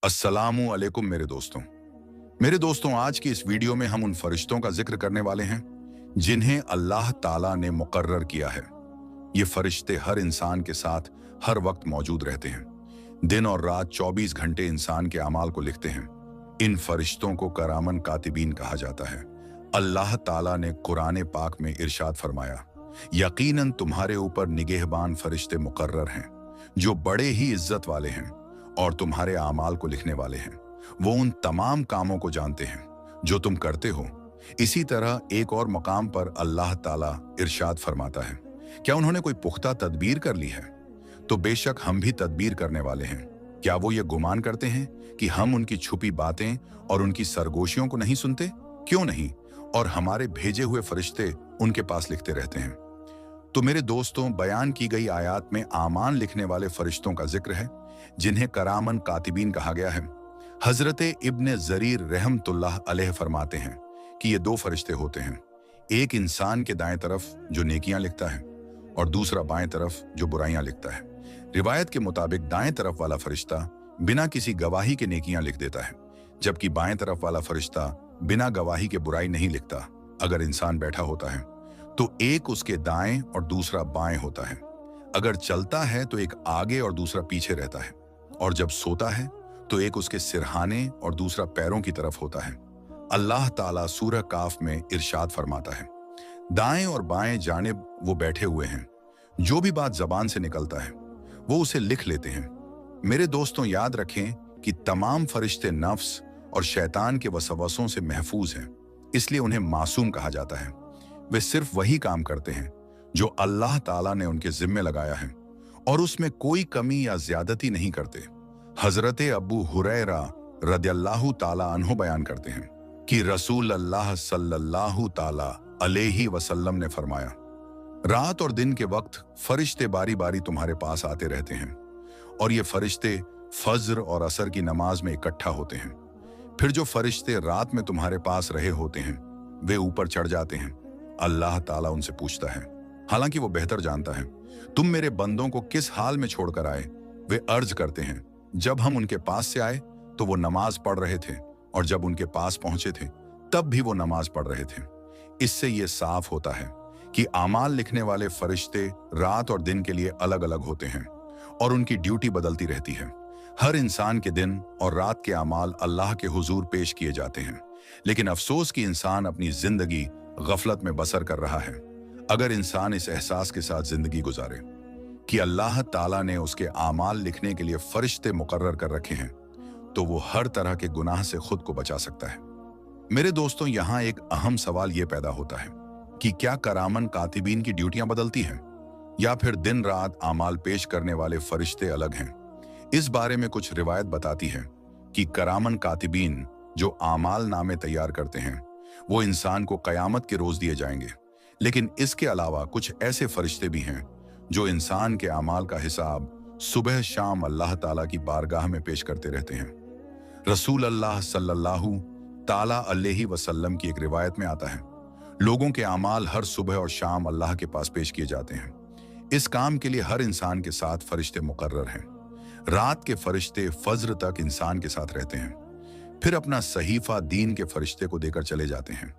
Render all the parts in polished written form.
अस्सलामु अलैकुम मेरे दोस्तों आज की इस वीडियो में हम उन फरिश्तों का जिक्र करने वाले हैं जिन्हें अल्लाह ताला ने मुकर्रर किया है। ये फरिश्ते हर इंसान के साथ हर वक्त मौजूद रहते हैं। दिन और रात 24 घंटे इंसान के अमाल को लिखते हैं। इन फरिश्तों को करामन कातिबीन कहा जाता है। अल्लाह ताला ने कुरान पाक में इरशाद फरमाया, यकीनन तुम्हारे ऊपर निगहबान फरिश्ते मुकर्रर हैं जो बड़े ही इज्जत वाले हैं और तुम्हारे आमाल को लिखने वाले हैं। वो उन तमाम कामों को जानते हैं जो तुम करते हो। इसी तरह एक और मकाम पर अल्लाह ताला इरशाद फरमाता है, क्या उन्होंने कोई पुख्ता तदबीर कर ली है? तो बेशक हम भी तदबीर करने वाले हैं। क्या वो ये गुमान करते हैं कि हम उनकी छुपी बातें और उनकी सरगोशियों को नहीं सुनते? क्यों नहीं, और हमारे भेजे हुए फरिश्ते उनके पास लिखते रहते हैं। तो मेरे दोस्तों, बयान की गई आयत में आमान लिखने वाले फरिश्तों का जिक्र है जिन्हें करामन कातिबीन कहा गया है। हजरत इब्ने जरीर रहमतुल्लाह अलैह फरमाते हैं कि ये दो फरिश्ते होते हैं, एक इंसान के दाएं तरफ जो नेकियां लिखता है और दूसरा बाएं तरफ जो बुराइयां लिखता है। रिवायत के मुताबिक दाएं तरफ वाला फरिश्ता बिना किसी गवाही के नेकियां लिख देता है, जबकि बाएं तरफ वाला फरिश्ता बिना गवाही के बुराई नहीं लिखता। अगर इंसान बैठा होता है तो एक उसके दाएं और दूसरा बाएं होता है। अगर चलता है तो एक आगे और दूसरा पीछे रहता है, और जब सोता है तो एक उसके सिरहाने और दूसरा पैरों की तरफ होता है। अल्लाह ताला सूरह काफ में इरशाद फरमाता है, दाएं और बाएं जानिब वो बैठे हुए हैं, जो भी बात जबान से निकलता है वो उसे लिख लेते हैं। मेरे दोस्तों, याद रखें कि तमाम फरिश्ते नफ्स और शैतान के वसवसों से महफूज हैं, इसलिए उन्हें मासूम कहा जाता है। वे सिर्फ वही काम करते हैं जो अल्लाह ताला ने उनके जिम्मे लगाया है और उसमें कोई कमी या ज्यादती नहीं करते। हजरत अबू हुरैरा रदियल्लाहु ताला अन्हु बयान करते हैं कि रसूल अल्लाह सल्लल्लाहु ताला अलैहि वसल्लम ने फरमाया, रात और दिन के वक्त फरिश्ते बारी बारी तुम्हारे पास आते रहते हैं, और ये फरिश्ते फज्र और असर की नमाज में इकट्ठा होते हैं। फिर जो फरिश्ते रात में तुम्हारे पास रहे होते हैं वे ऊपर चढ़ जाते हैं। अल्लाह ताला उनसे पूछता है, हालांकि वो बेहतर जानता है, तुम मेरे बंदों को किस हाल में छोड़कर आए? वे अर्ज करते हैं, जब हम उनके पास से आए तो वो नमाज पढ़ रहे थे, और जब उनके पास पहुंचे थे तब भी वो नमाज पढ़ रहे थे। इससे ये साफ होता है कि आमाल लिखने वाले फरिश्ते रात और दिन के लिए अलग अलग होते हैं और उनकी ड्यूटी बदलती रहती है। हर इंसान के दिन और रात के आमाल अल्लाह के हुजूर पेश किए जाते हैं, लेकिन अफसोस कि इंसान अपनी जिंदगी गफलत में बसर कर रहा है। अगर इंसान इस एहसास के साथ जिंदगी गुजारे कि अल्लाह ताला ने उसके आमाल लिखने के लिए फरिश्ते मुकर्रर कर रखे हैं, तो वो हर तरह के गुनाह से खुद को बचा सकता है। मेरे दोस्तों, यहाँ एक अहम सवाल ये पैदा होता है कि क्या करामन कातिबीन की ड्यूटियां बदलती हैं, या फिर दिन रात आमाल पेश करने वाले फरिश्ते अलग हैं? इस बारे में कुछ रिवायत बताती है कि करामन कातिबीन जो आमाल नामे तैयार करते हैं वो इंसान को कयामत के रोज दिए जाएंगे, लेकिन इसके अलावा कुछ ऐसे फरिश्ते भी हैं जो इंसान के आमाल का हिसाब सुबह शाम अल्लाह ताला की बारगाह में पेश करते रहते हैं। रसूल अल्लाह सल्लल्लाहु ताला अलैहि वसल्लम की एक रिवायत में आता है, लोगों के आमाल हर सुबह और शाम अल्लाह के पास पेश किए जाते हैं। इस काम के लिए हर इंसान के साथ फरिश्ते मुकर्रर हैं। रात के फरिश्ते फज्र तक इंसान के साथ रहते हैं, फिर अपना सहीफा दीन के फरिश्ते को देकर चले जाते हैं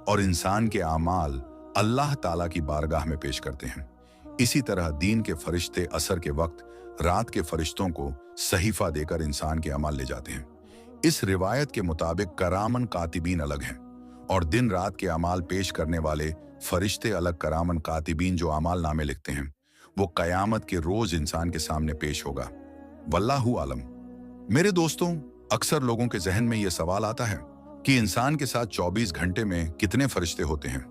और इंसान के आमाल अल्लाह ताला की बारगाह में पेश करते हैं। इसी तरह दीन के फरिश्ते असर के वक्त रात के फरिश्तों को सहीफा देकर इंसान के अमाल ले जाते हैं। इस रिवायत के मुताबिक करामन कातिबीन अलग हैं और दिन रात के अमाल पेश करने वाले फरिश्ते अलग। करामन कातिबीन जो अमाल नामे लिखते हैं वो कयामत के रोज इंसान के सामने पेश होगा। वल्लाहु आलम। मेरे दोस्तों, अक्सर लोगों के जहन में यह सवाल आता है कि इंसान के साथ 24 घंटे में कितने फरिश्ते होते हैं?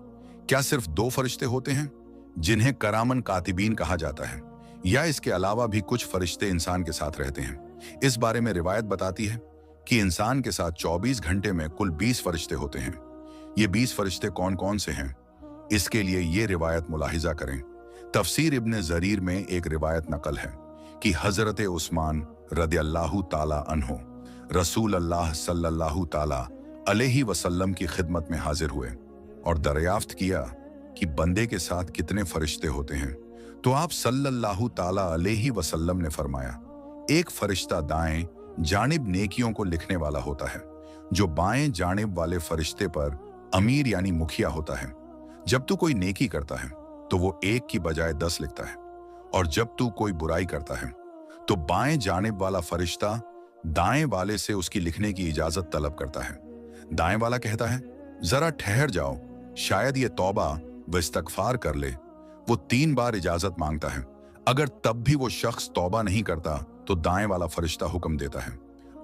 क्या सिर्फ 2 फरिश्ते होते हैं जिन्हें करामन कातिबीन कहा जाता है, या इसके अलावा भी कुछ फरिश्ते इंसान के साथ रहते हैं? इस बारे में रिवायत बताती है कि इंसान के साथ 24 घंटे में कुल 20 फरिश्ते होते हैं। ये 20 फरिश्ते कौन कौन से हैं, इसके लिए ये रिवायत मुलाहिजा करें। तफसीर इब्ने जरीर में एक रिवायत नकल है कि हजरत उस्मान रदियल्लाहु ताला अन्हु रसूल अल्लाह सल्लल्लाहु ताला अलैहि वसल्लम की खिदमत में हाजिर हुए और दरियाफ्त किया कि बंदे के साथ कितने फरिश्ते होते हैं। तो आप सल्लल्लाहु ताला अलैहि वसल्लम ने फरमाया, एक फरिश्ता दाएं जानिब नेकियों को लिखने वाला होता है। जो बाएं जानिब वाले फरिश्ते पर अमीर यानी मुखिया होता है। जब तू कोई नेकी करता है तो वो 1 की बजाय 10 लिखता है, और जब तू कोई बुराई करता है तो बाएं जानिब वाला फरिश्ता दाएं वाले से उसकी लिखने की इजाजत तलब करता है। दाएं वाला कहता है, जरा ठहर जाओ, शायद ये तौबा व इस्तगफार कर ले। वो 3 बार इजाजत मांगता है। अगर तब भी वो शख्स तौबा नहीं करता तो दाएं वाला फरिश्ता हुक्म देता है,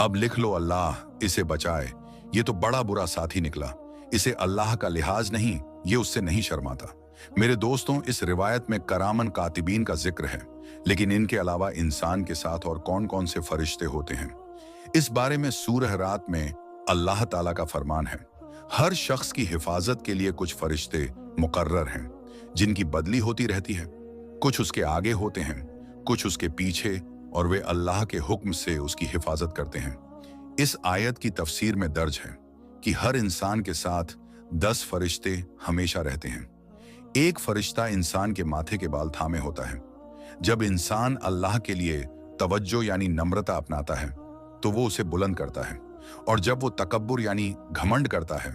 अब लिख लो, अल्लाह इसे बचाए, ये तो बड़ा बुरा साथी निकला, इसे अल्लाह का लिहाज नहीं, ये उससे नहीं शर्माता। मेरे दोस्तों, इस रिवायत में करामन कातिबीन का जिक्र है, लेकिन इनके अलावा इंसान के साथ और कौन कौन से फरिश्ते होते हैं, इस बारे में सूरह रात में अल्लाह ताला का फरमान है। हर शख्स की हिफाजत के लिए कुछ फरिश्ते मुकर्रर हैं, जिनकी बदली होती रहती है। कुछ उसके आगे होते हैं, कुछ उसके पीछे, और वे अल्लाह के हुक्म से उसकी हिफाजत करते हैं। इस आयत की तफसीर में दर्ज है कि हर इंसान के साथ 10 फरिश्ते हमेशा रहते हैं। एक फरिश्ता इंसान के माथे के बाल थामे होता है। जब इंसान अल्लाह के लिए तवज्जो यानी नम्रता अपनाता है तो वो उसे बुलंद करता है, और जब वो तकब्बुर यानी घमंड करता है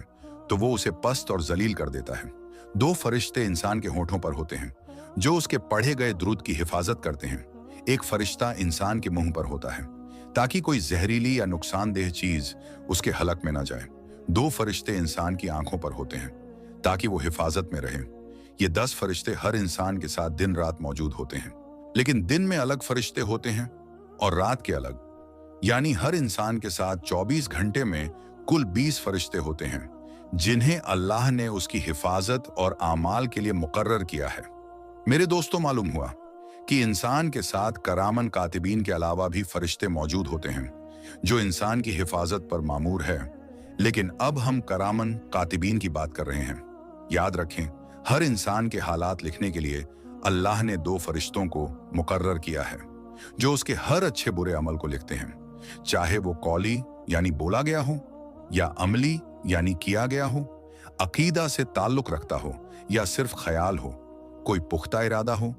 तो वो उसे पस्त और जलील कर देता है। 2 फरिश्ते इंसान के होठों पर होते हैं, जो उसके पढ़े गए दुरूद की हिफाजत करते हैं। एक फरिश्ता इंसान के मुंह पर होता है, ताकि कोई जहरीली या नुकसानदेह चीज उसके हलक में ना जाए। 2 फरिश्ते इंसान की आंखों पर होते हैं, ताकि वो हिफाजत में रहे। ये 10 फरिश्ते हर इंसान के साथ दिन रात मौजूद होते हैं, लेकिन दिन में अलग फरिश्ते होते हैं और रात के अलग, यानी हर इंसान के साथ 24 घंटे में कुल 20 फरिश्ते होते हैं, जिन्हें अल्लाह ने उसकी हिफाजत और आमाल के लिए मुकर्रर किया है। मेरे दोस्तों, मालूम हुआ कि इंसान के साथ करामन कातिबीन के अलावा भी फरिश्ते मौजूद होते हैं, जो इंसान की हिफाजत पर मामूर है। लेकिन अब हम करामन कातिबीन की बात कर रहे हैं। याद रखें, हर इंसान के हालात लिखने के लिए अल्लाह ने 2 फरिश्तों को मुकर्रर किया है, जो उसके हर अच्छे बुरे अमल को लिखते हैं, चाहे वो कौली यानी बोला गया हो, या अमली यानी किया गया हो, अकीदा से ताल्लुक रखता हो या सिर्फ ख्याल हो, कोई पुख्ता इरादा हो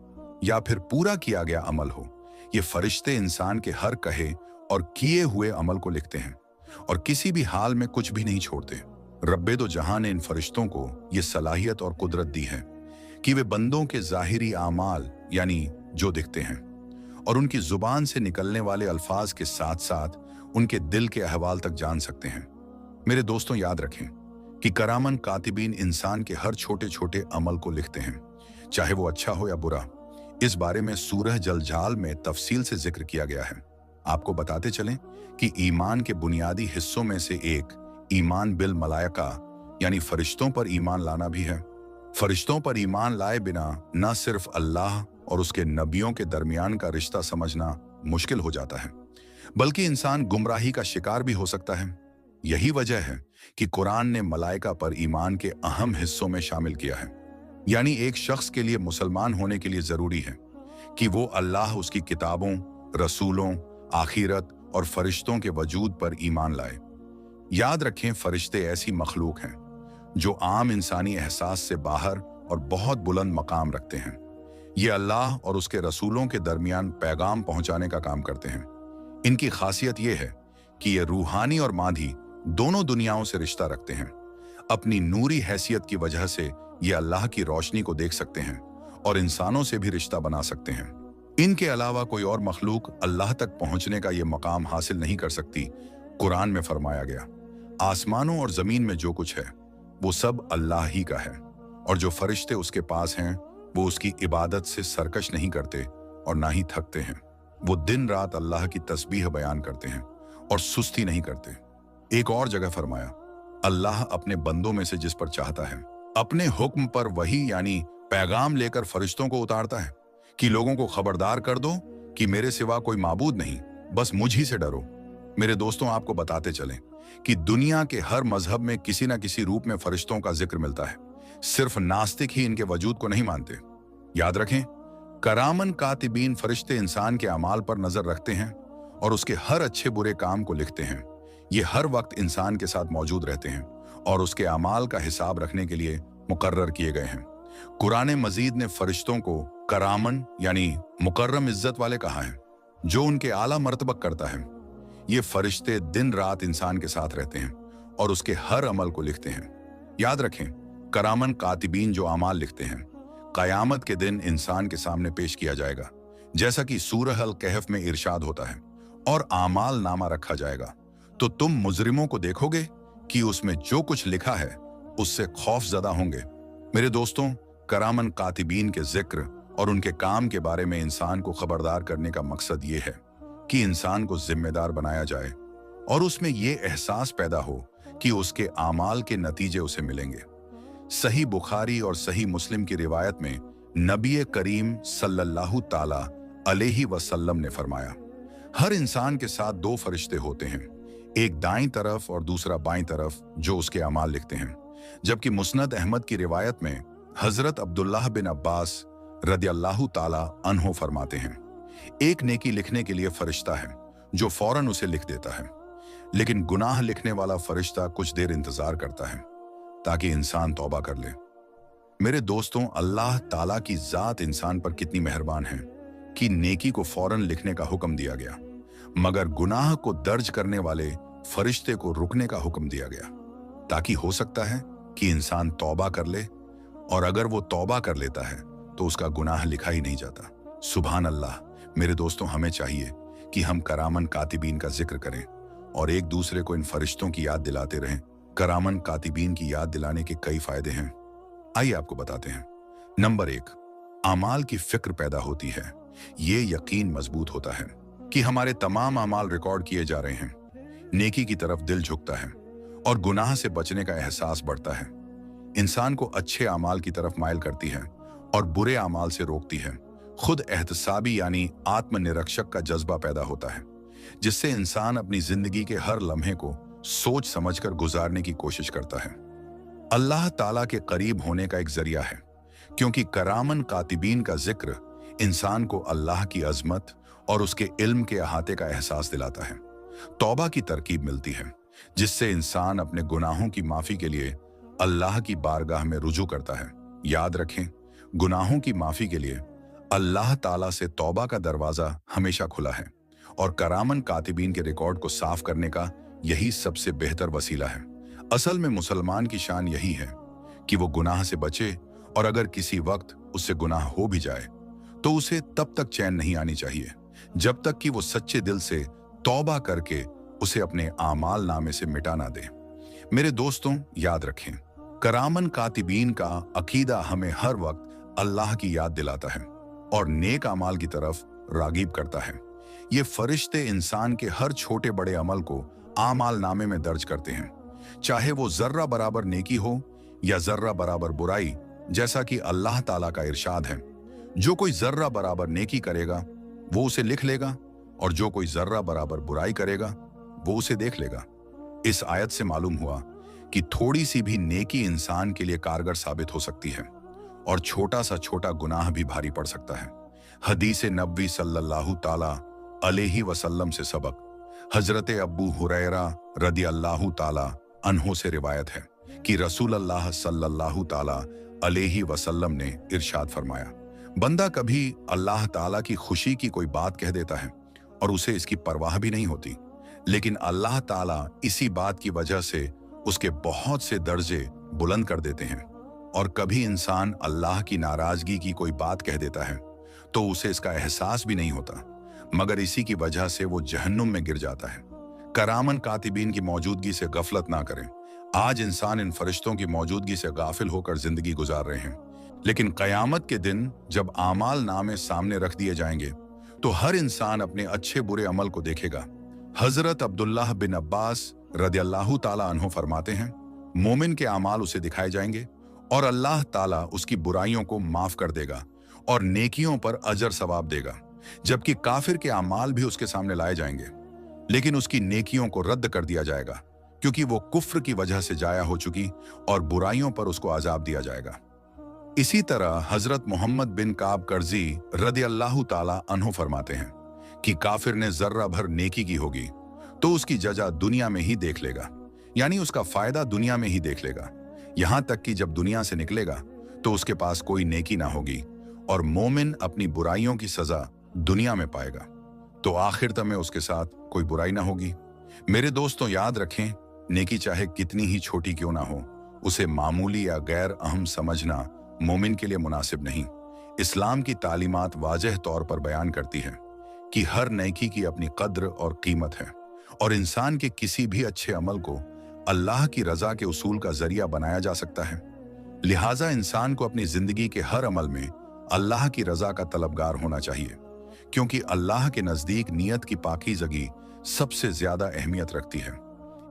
या फिर पूरा किया गया अमल हो। ये फरिश्ते इंसान के हर कहे और किए हुए अमल को लिखते हैं, और किसी भी हाल में कुछ भी नहीं छोड़ते। रब्बे दो जहां ने इन फरिश्तों को ये सलाहियत और कुदरत दी है कि वे बंदों के ज़ाहिरी आमाल यानी जो दिखते हैं और उनकी जुबान से निकलने वाले अल्फाज के साथ साथ उनके दिल के अहवाल तक जान सकते हैं। मेरे दोस्तों, याद रखें कि करामन कातिबीन इंसान के हर छोटे छोटे अमल को लिखते हैं, चाहे वो अच्छा हो या बुरा। इस बारे में सूरह जलजाल में तफसील से जिक्र किया गया है। आपको बताते चलें कि ईमान के बुनियादी हिस्सों में से एक ईमान बिल मलाइका यानी फरिश्तों पर ईमान लाना भी है। फरिश्तों पर ईमान लाए बिना न सिर्फ अल्लाह और उसके नबियों के दरमियान का रिश्ता समझना मुश्किल हो जाता है, बल्कि इंसान गुमराही का शिकार भी हो सकता है। यही वजह है कि कुरान ने मलाइका पर ईमान के अहम हिस्सों में शामिल किया है। यानी एक शख्स के लिए मुसलमान होने के लिए जरूरी है कि वो अल्लाह, उसकी किताबों, रसूलों, आखिरत और फरिश्तों के वजूद पर ईमान लाए। याद रखें, फरिश्ते ऐसी मखलूक हैं जो आम इंसानी एहसास से बाहर और बहुत बुलंद मकाम रखते हैं। ये अल्लाह और उसके रसूलों के दरमियान पैगाम पहुंचाने का काम करते हैं। इनकी खासियत ये है कि ये रूहानी और मादी दोनों दुनियाओं से रिश्ता रखते हैं। अपनी नूरी हैसियत की वजह से ये अल्लाह की रोशनी को देख सकते हैं और इंसानों से भी रिश्ता बना सकते हैं। इनके अलावा कोई और मखलूक अल्लाह तक पहुंचने का ये मकाम हासिल नहीं कर सकती। कुरान में फरमाया गया, आसमानों और जमीन में जो कुछ है वो सब अल्लाह ही का है, और जो फरिश्ते उसके पास हैं वो उसकी इबादत से सरकश नहीं करते और ना ही थकते हैं। वो दिन रात अल्लाह की तस्बीह बयान करते हैं और सुस्ती नहीं करते। एक और जगह फरमाया, अल्लाह अपने बंदों में से जिस पर चाहता है अपने हुक्म पर वही यानी पैगाम लेकर फरिश्तों को उतारता है कि लोगों को खबरदार कर दो कि मेरे सिवा कोई माबूद नहीं, बस मुझ ही से डरो। मेरे दोस्तों, आपको बताते चलें कि दुनिया के हर मजहब में किसी न किसी रूप में फरिश्तों का जिक्र मिलता है। सिर्फ नास्तिक ही इनके वजूद को नहीं मानते। याद रखें, करामन कातिबीन फरिश्ते इंसान के अमाल पर नजर रखते हैं और उसके हर अच्छे बुरे काम को लिखते हैं। ये हर वक्त इंसान के साथ मौजूद रहते हैं और उसके अमाल का हिसाब रखने के लिए मुकर्रर किए गए हैं। कुरान मजीद ने फरिश्तों को करामन यानी मुकर्रम इज्जत वाले कहा है, जो उनके आला मर्तबा करता है। ये फरिश्ते दिन रात इंसान के साथ रहते हैं और उसके हर अमल को लिखते हैं। याद रखें, करामन कातिबीन जो अमाल लिखते हैं, कयामत के दिन इंसान के सामने पेश किया जाएगा, जैसा कि सूरह अल कहफ में इरशाद होता है, और आमाल नामा रखा जाएगा। तो तुम मुजरिमों को देखोगे कि उसमें जो कुछ लिखा है उससे खौफजदा होंगे। मेरे दोस्तों, करामन कातिबीन के जिक्र और उनके काम के बारे में इंसान को खबरदार करने का मकसद ये है कि इंसान को जिम्मेदार बनाया जाए और उसमें ये एहसास पैदा हो कि उसके आमाल के नतीजे उसे मिलेंगे। सही बुखारी और सही मुस्लिम की रिवायत में नबी करीम सल्लल्लाहु ताला अलैहि वसल्लम ने फरमाया, हर इंसान के साथ दो फरिश्ते होते हैं, एक दाईं तरफ और दूसरा बाईं तरफ, जो उसके अमाल लिखते हैं। जबकि मुस्नद अहमद की रिवायत में हजरत अब्दुल्लाह बिन अब्बास रदियल्लाहु ताला अन्हो फरमाते हैं, एक नेकी लिखने के लिए फरिश्ता है जो फौरन उसे लिख देता है, लेकिन गुनाह लिखने वाला फरिश्ता कुछ देर इंतजार करता है ताकि इंसान तौबा कर ले। मेरे दोस्तों, अल्लाह ताला की जात इंसान पर कितनी मेहरबान है कि नेकी को फौरन लिखने का हुक्म दिया गया, मगर गुनाह को दर्ज करने वाले फरिश्ते को रुकने का हुक्म दिया गया, ताकि हो सकता है कि इंसान तौबा कर ले, और अगर वो तौबा कर लेता है तो उसका गुनाह लिखा ही नहीं जाता। सुभान अल्लाह। मेरे दोस्तों, हमें चाहिए कि हम करामन कातिबीन का जिक्र करें और एक दूसरे को इन फरिश्तों की याद दिलाते रहें। करामन कातिबीन की याद दिलाने के कई फायदे हैं, आइए आपको बताते हैं। नंबर 1, आमाल की फिक्र पैदा होती है। ये यकीन मजबूत होता है कि हमारे तमाम आमाल रिकॉर्ड किए जा रहे हैं। नेकी की तरफ दिल झुकता है और गुनाह से बचने का एहसास बढ़ता है। इंसान को अच्छे आमाल की तरफ माइल करती है और बुरे आमाल से रोकती है। खुद एहतसाबी यानी आत्मनिरीक्षक का जज्बा पैदा होता है, जिससे इंसान अपनी जिंदगी के हर लम्हे को सोच समझकर गुजारने की कोशिश करता है। अल्लाह ताला के करीब होने का एक जरिया है, क्योंकि करामन कातिबीन का जिक्र इंसान को अल्लाह की अजमत और उसके इल्म के अहाते का एहसास दिलाता है। तौबा की तरकीब मिलती है, जिससे इंसान अपने गुनाहों की माफी के लिए अल्लाह की बारगाह में रुजू करता है। याद रखें, गुनाहों की माफी के लिए अल्लाह ताला से तौबा का दरवाजा हमेशा खुला है, और करामन कातिबीन के रिकॉर्ड को साफ करने का यही सबसे बेहतर वसीला है। असल में मुसलमान की शान यही है कि वो गुनाह से बचे, और अगर किसी वक्त उससे गुनाह हो भी जाए तो उसे तब तक चैन नहीं आनी चाहिए जब तक कि वो सच्चे दिल से तौबा करके उसे अपने आमाल नामे से मिटा ना दे। मेरे दोस्तों, याद रखें, करामन कातिबीन का अकीदा हमें हर वक्त अल्लाह की याद दिलाता है और नेक अमाल की तरफ रागीब करता है। ये फरिश्ते इंसान के हर छोटे बड़े अमल को आमाल नामे में दर्ज करते हैं, चाहे वो जर्रा बराबर नेकी हो या जर्रा बराबर बुराई। जैसा कि अल्लाह ताला का इरशाद है, जो कोई जर्रा बराबर नेकी करेगा वो उसे लिख लेगा, और जो कोई जर्रा बराबर बुराई करेगा वो उसे देख लेगा। इस आयत से मालूम हुआ कि थोड़ी सी भी नेकी इंसान के लिए कारगर साबित हो सकती है, और छोटा सा छोटा गुनाह भी भारी पड़ सकता है। हदीस नबी सल्लल्लाहु ताला अलैहि वसल्लम से सबक हजरत अब्बू हुरैरा रदियल्लाहु ताला अन्हो से रिवायत है कि रसूल अल्लाह सल्लल्लाहु ताला अलैहि वसल्लम ने इरशाद फरमाया, बंदा कभी अल्लाह ताला की खुशी की कोई बात कह देता है और उसे इसकी परवाह भी नहीं होती, लेकिन अल्लाह ताला इसी बात की वजह से उसके बहुत से दर्जे बुलंद कर देते हैं। और कभी इंसान अल्लाह की नाराजगी की कोई बात कह देता है तो उसे इसका एहसास भी नहीं होता, मगर इसी की वजह से वो जहन्नुम में गिर जाता है। करामन कातिबीन की मौजूदगी से गफलत ना करें। आज इंसान इन फरिश्तों की मौजूदगी से गाफिल होकर जिंदगी गुजार रहे हैं, लेकिन कयामत के दिन जब आमाल नामे सामने रख दिए जाएंगे तो हर इंसान अपने अच्छे बुरे अमल को देखेगा। हजरत अब्दुल्लाह बिन अब्बास रदियल्लाहु ताला अन्हो फरमाते हैं, मोमिन के आमाल उसे दिखाए जाएंगे और अल्लाह ताला उसकी बुराइयों को माफ कर देगा और नेकियों पर अजर सवाब देगा, जबकि काफिर के आमाल भी उसके सामने लाए जाएंगे, लेकिन उसकी नेकियों को रद्द कर दिया जाएगा, क्योंकि वो कुफ्र की वजह से जाया हो चुकी, और बुराइयों पर उसको अजाब दिया जाएगा। इसी तरह हजरत मोहम्मद बिन काब कर्जी रदियल्लाहु ताला अन्हो फरमाते हैं कि काफिर ने जर्रा भर नेकी की होगी तो उसकी जजा दुनिया में ही देख लेगा, यानी उसका फायदा दुनिया में ही देख लेगा, यहां तक कि जब दुनिया से निकलेगा तो उसके पास कोई नेकी ना होगी, और मोमिन अपनी बुराइयों की सजा दुनिया में पाएगा तो आखिरत में उसके साथ कोई बुराई ना होगी। मेरे दोस्तों, याद रखें, नेकी चाहे कितनी ही छोटी क्यों ना हो, उसे मामूली या गैर अहम समझना मोमिन के लिए मुनासिब नहीं। इस्लाम की तालीमात वाज़ेह तौर पर बयान करती है कि हर नेकी की अपनी कद्र और कीमत है, और इंसान के किसी भी अच्छे अमल को अल्लाह की रजा के उसूल का जरिया बनाया जा सकता है। लिहाजा इंसान को अपनी जिंदगी के हर अमल में अल्लाह की रजा का तलबगार होना चाहिए, क्योंकि अल्लाह के नजदीक नियत की पाकीज़गी सबसे ज्यादा अहमियत रखती है।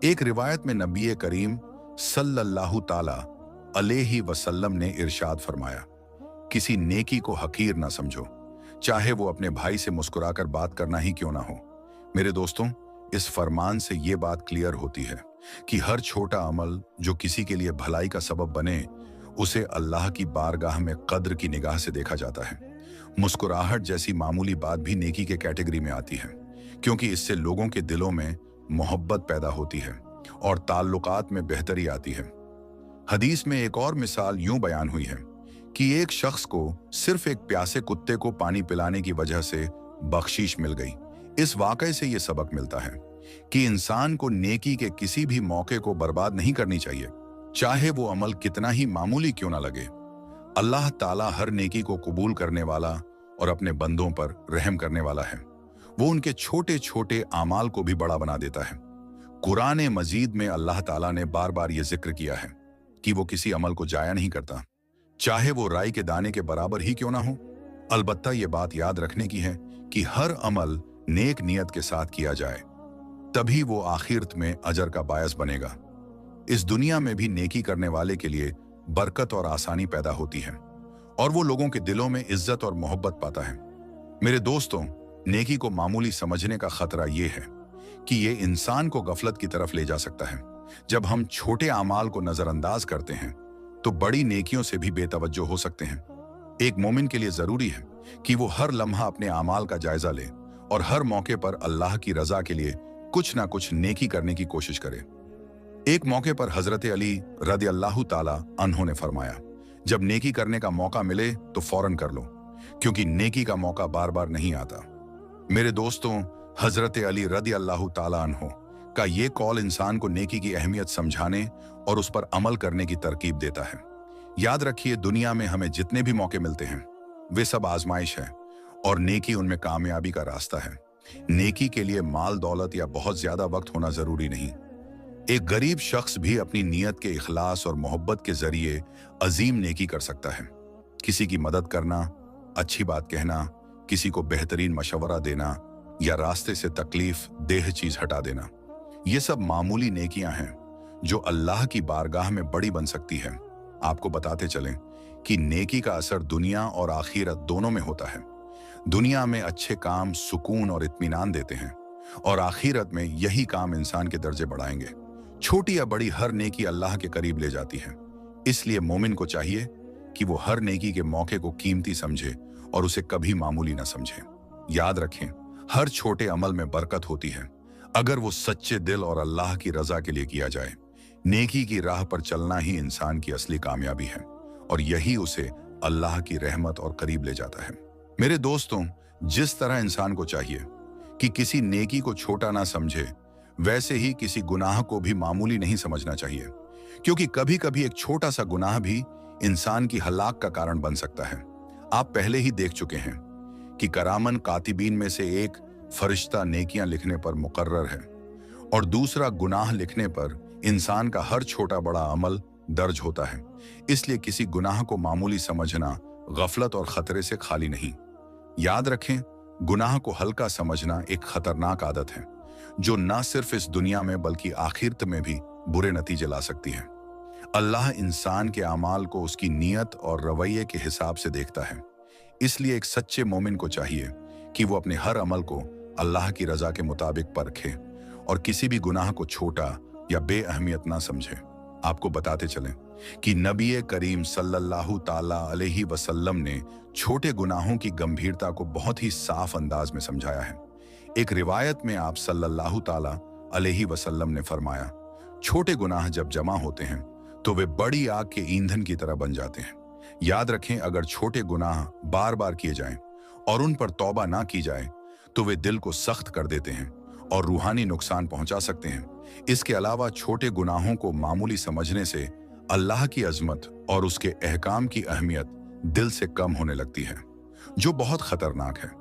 एक रिवायत में नबी करीम सल्लल्लाहु ताला अलैहि वसल्लम ने इरशाद फरमाया, किसी नेकी को हकीर ना समझो, चाहे वो अपने भाई से मुस्कुराकर बात करना ही क्यों ना हो। मेरे दोस्तों, इस फरमान से ये बात क्लियर होती है कि हर छोटा अमल जो किसी के लिए भलाई का सबब बने, उसे अल्लाह की बारगाह में कद्र की निगाह से देखा जाता है। मुस्कुराहट जैसी मामूली बात भी नेकी के कैटेगरी में आती है, क्योंकि इससे लोगों के दिलों में मोहब्बत पैदा होती है और ताल्लुकात में बेहतरी आती है। हदीस में एक और मिसाल यूं बयान हुई है कि एक शख्स को सिर्फ एक प्यासे कुत्ते को पानी पिलाने की वजह से बख्शीश मिल गई। इस वाकये से यह सबक मिलता है कि इंसान को नेकी के किसी भी मौके को बर्बाद नहीं करनी चाहिए, चाहे वो अमल कितना ही मामूली क्यों ना लगे। अल्लाह ताला हर नेकी को कबूल करने वाला और अपने बंदों पर रहम करने वाला है। वो उनके छोटे छोटे आमाल को भी बड़ा बना देता है। कुरान मजीद में अल्लाह ताला ने बार बार ये जिक्र किया है कि वो किसी अमल को जाया नहीं करता, चाहे वो राई के दाने के बराबर ही क्यों ना हो। अलबत्ता ये बात याद रखने की है कि हर अमल नेक नियत के साथ किया जाए, तभी वो आखिरत में अजर का बायस बनेगा। इस दुनिया में भी नेकी करने वाले के लिए बरकत और आसानी पैदा होती है, और वो लोगों के दिलों में इज्जत और मोहब्बत पाता है। मेरे दोस्तों, नेकी को मामूली समझने का खतरा ये है कि ये इंसान को गफलत की तरफ ले जा सकता है। जब हम छोटे आमाल को नजरअंदाज करते हैं तो बड़ी नेकियों से भी बेतवज्जो हो सकते हैं। एक मोमिन के लिए जरूरी है कि वो हर लम्हा अपने आमाल का जायजा ले और हर मौके पर अल्लाह की रजा के लिए कुछ ना कुछ नेकी करने की कोशिश करे। एक मौके पर हजरत अली रदी अल्लाह ताला अन्हो ने फरमाया, जब नेकी करने का मौका मिले तो फौरन कर लो, क्योंकि नेकी का मौका बार बार नहीं आता। मेरे दोस्तों, हजरत अली रदी अल्लाह ताला अन्हो का ये कौल इंसान को नेकी की अहमियत समझाने और उस पर अमल करने की तरकीब देता है। याद रखिए, दुनिया में हमें जितने भी मौके मिलते हैं वे सब आजमाइश है, और नेकी उनमें कामयाबी का रास्ता है। नेकी के लिए माल दौलत या बहुत ज्यादा वक्त होना जरूरी नहीं। एक गरीब शख्स भी अपनी नीयत के इखलास और मोहब्बत के जरिए अजीम नेकी कर सकता है। किसी की मदद करना, अच्छी बात कहना, किसी को बेहतरीन मशवरा देना या रास्ते से तकलीफ देह चीज हटा देना, ये सब मामूली नेकियां हैं जो अल्लाह की बारगाह में बड़ी बन सकती है। आपको बताते चलें कि नेकी का असर दुनिया और आखिरत दोनों में होता है। दुनिया में अच्छे काम सुकून और इत्मीनान देते हैं, और आखिरत में यही काम इंसान के दर्जे बढ़ाएंगे। छोटी या बड़ी हर नेकी अल्लाह के करीब ले जाती है। इसलिए मोमिन को चाहिए कि वो हर नेकी के मौके को कीमती समझे और उसे कभी मामूली ना समझे। याद रखें, हर छोटे अमल में बरकत होती है अगर वो सच्चे दिल और अल्लाह की रजा के लिए किया जाए। नेकी की राह पर चलना ही इंसान की असली कामयाबी है, और यही उसे अल्लाह की रहमत और करीब ले जाता है। मेरे दोस्तों, जिस तरह इंसान को चाहिए कि किसी नेकी को छोटा ना समझे, वैसे ही किसी गुनाह को भी मामूली नहीं समझना चाहिए, क्योंकि कभी कभी एक छोटा सा गुनाह भी इंसान की हलाक का कारण बन सकता है। आप पहले ही देख चुके हैं कि करामन कातिबीन में से एक फरिश्ता नेकियां लिखने पर मुकर्रर है, और दूसरा गुनाह लिखने पर इंसान का हर छोटा बड़ा अमल दर्ज होता है। इसलिए किसी गुनाह को मामूली समझना गफलत और खतरे से खाली नहीं। याद रखें, गुनाह को हल्का समझना एक खतरनाक आदत है जो न सिर्फ इस दुनिया में बल्कि आखिरत में भी बुरे नतीजे ला सकती है। अल्लाह इंसान के अमाल को उसकी नीयत और रवैये के हिसाब से देखता है। इसलिए एक सच्चे मोमिन को चाहिए कि वो अपने हर अमल को अल्लाह की रजा के मुताबिक परखे और किसी भी गुनाह को छोटा या बेअहमियत ना समझे। आपको बताते चलें कि नबी करीम सल्लल्लाहु ताला अलैहि वसल्लम ने छोटे गुनाहों की गंभीरता को बहुत ही साफ अंदाज में समझाया है। एक रिवायत में आप सल्लल्लाहु ताला अलैहि वसल्लम ने फरमाया, छोटे गुनाह जब जमा होते हैं तो वे बड़ी आग के ईंधन की तरह बन जाते हैं। याद रखें, अगर छोटे गुनाह बार बार किए जाएं और उन पर तौबा ना की जाए तो वे दिल को सख्त कर देते हैं और रूहानी नुकसान पहुंचा सकते हैं। इसके अलावा छोटे गुनाहों को मामूली समझने से अल्लाह की अजमत और उसके अहकाम की अहमियत दिल से कम होने लगती है, जो बहुत खतरनाक है।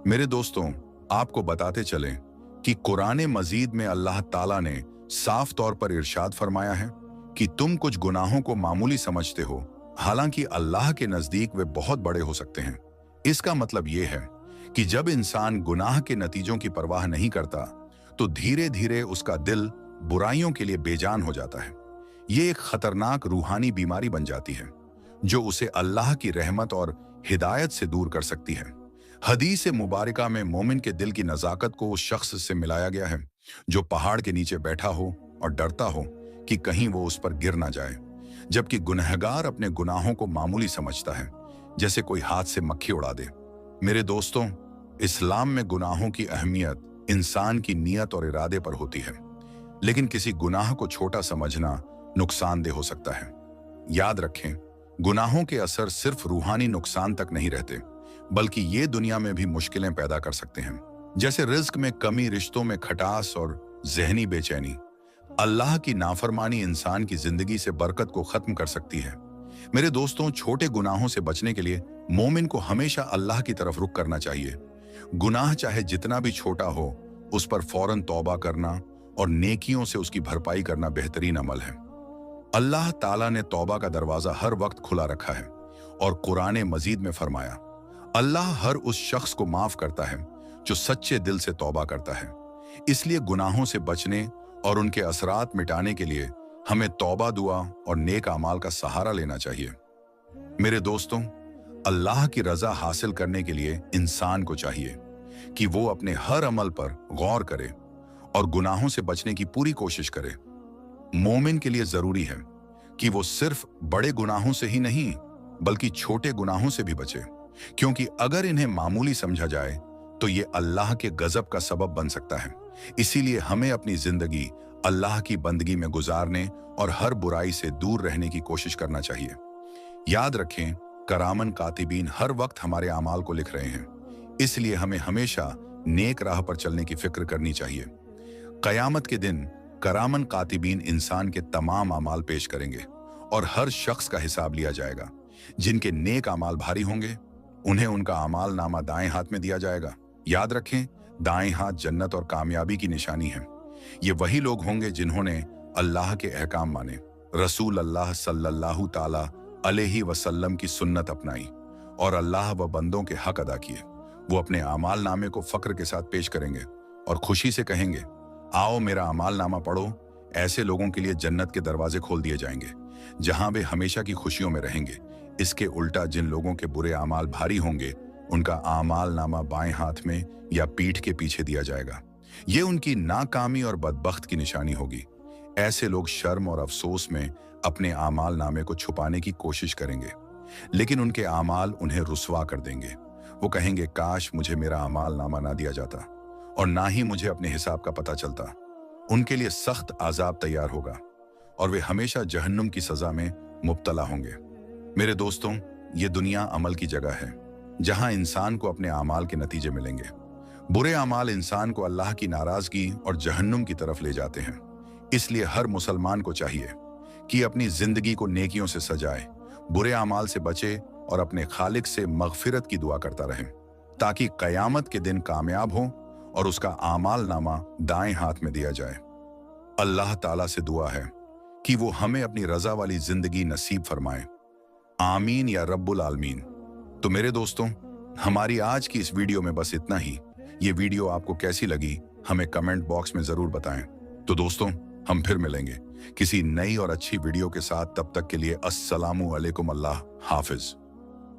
मेरे दोस्तों, आपको बताते चलें कि कुरान मजीद में अल्लाह ताला ने साफ तौर पर इरशाद फरमाया है कि तुम कुछ गुनाहों को मामूली समझते हो, हालांकि अल्लाह के नजदीक वे बहुत बड़े हो सकते हैं। इसका मतलब यह है कि जब इंसान गुनाह के नतीजों की परवाह नहीं करता तो धीरे धीरे उसका दिल बुराइयों के लिए बेजान हो जाता है। ये एक खतरनाक रूहानी बीमारी बन जाती है जो उसे अल्लाह की रहमत और हिदायत से दूर कर सकती है। हदीस मुबारका में मोमिन के दिल की नजाकत को उस शख्स से मिलाया गया है जो पहाड़ के नीचे बैठा हो और डरता हो कि कहीं वो उस पर गिर ना जाए, जबकि गुनहगार अपने गुनाहों को मामूली समझता है, जैसे कोई हाथ से मक्खी उड़ा दे। मेरे दोस्तों, इस्लाम में गुनाहों की अहमियत इंसान की नीयत और इरादे पर होती है, लेकिन किसी गुनाह को छोटा समझना नुकसानदेह हो सकता है। याद रखें, गुनाहों के असर सिर्फ रूहानी नुकसान तक नहीं रहते, बल्कि ये दुनिया में भी मुश्किलें पैदा कर सकते हैं, जैसे रिज्क में कमी, रिश्तों में खटास और जहनी बेचैनी। अल्लाह की नाफरमानी इंसान की जिंदगी से बरकत को खत्म कर सकती है। मेरे दोस्तों, छोटे गुनाहों से बचने के लिए मोमिन को हमेशा अल्लाह की तरफ रुख करना चाहिए। गुनाह चाहे जितना भी छोटा हो, उस पर फौरन तौबा करना और नेकियों से उसकी भरपाई करना बेहतरीन अमल है। अल्लाह ताला ने तौबा का दरवाजा हर वक्त खुला रखा है और कुरान मजीद में फरमाया, अल्लाह हर उस शख्स को माफ करता है जो सच्चे दिल से तौबा करता है। इसलिए गुनाहों से बचने और उनके असरात मिटाने के लिए हमें तौबा, दुआ और नेक अमाल का सहारा लेना चाहिए। मेरे दोस्तों, अल्लाह की रजा हासिल करने के लिए इंसान को चाहिए कि वो अपने हर अमल पर गौर करे और गुनाहों से बचने की पूरी कोशिश करे। मोमिन के लिए जरूरी है कि वो सिर्फ बड़े गुनाहों से ही नहीं, बल्कि छोटे गुनाहों से भी बचे, क्योंकि अगर इन्हें मामूली समझा जाए तो ये अल्लाह के गजब का सबब बन सकता है। इसीलिए हमें अपनी जिंदगी अल्लाह की बंदगी में गुजारने और हर बुराई से दूर रहने की कोशिश करना चाहिए। याद रखें, करामन कातिबीन हर वक्त हमारे अमाल को लिख रहे हैं, इसलिए हमें हमेशा नेक राह पर चलने की फिक्र करनी चाहिए। कयामत के दिन करामन कातिबीन इंसान के तमाम अमाल पेश करेंगे और हर शख्स का हिसाब लिया जाएगा। जिनके नेक अमाल भारी होंगे, उन्हें उनका अमाल नामा दाएं हाथ में दिया जाएगा। याद रखें, दाएं हाथ जन्नत और कामयाबी की निशानी है। ये वही लोग होंगे जिन्होंने अल्लाह के अहकाम माने, रसूल अल्लाह सल्लल्लाहु ताला अलैहि वसल्लम की सुन्नत अपनाई और अल्लाह व बंदों के हक अदा किए। वो अपने अमाल नामे को फक्र के साथ पेश करेंगे और खुशी से कहेंगे, आओ मेरा अमाल नामा पढ़ो। ऐसे लोगों के लिए जन्नत के दरवाजे खोल दिए जाएंगे, जहां वे हमेशा की खुशियों में रहेंगे। इसके उल्टा जिन लोगों के बुरे अमाल भारी होंगे, उनका आमाल नामा बाएं हाथ में या पीठ के पीछे दिया जाएगा। ये उनकी नाकामी और बदबख्त की निशानी होगी। ऐसे लोग शर्म और अफसोस में अपने आमाल नामे को छुपाने की कोशिश करेंगे, लेकिन उनके आमाल उन्हें रुस्वा कर देंगे। वो कहेंगे, काश मुझे मेरा आमाल नामा ना दिया जाता और ना ही मुझे अपने हिसाब का पता चलता। उनके लिए सख्त आजाब तैयार होगा और वे हमेशा जहन्नुम की सजा में मुब्तला होंगे। मेरे दोस्तों, ये दुनिया अमल की जगह है, जहां इंसान को अपने आमाल के नतीजे मिलेंगे। बुरे अमाल इंसान को अल्लाह की नाराजगी और जहन्नुम की तरफ ले जाते हैं। इसलिए हर मुसलमान को चाहिए कि अपनी जिंदगी को नेकियों से सजाए, बुरे अमाल से बचे और अपने खालिक से मगफिरत की दुआ करता रहे, ताकि कयामत के दिन कामयाब हो और उसका आमाल नामा दाएं हाथ में दिया जाए। अल्लाह ताला से दुआ है कि वो हमें अपनी रजा वाली जिंदगी नसीब फरमाए। आमीन या रब्बुल आलमीन। तो मेरे दोस्तों, हमारी आज की इस वीडियो में बस इतना ही। ये वीडियो आपको कैसी लगी हमें कमेंट बॉक्स में जरूर बताएं। तो दोस्तों, हम फिर मिलेंगे किसी नई और अच्छी वीडियो के साथ। तब तक के लिए अस्सलामु अलैकुम, अल्लाह हाफिज।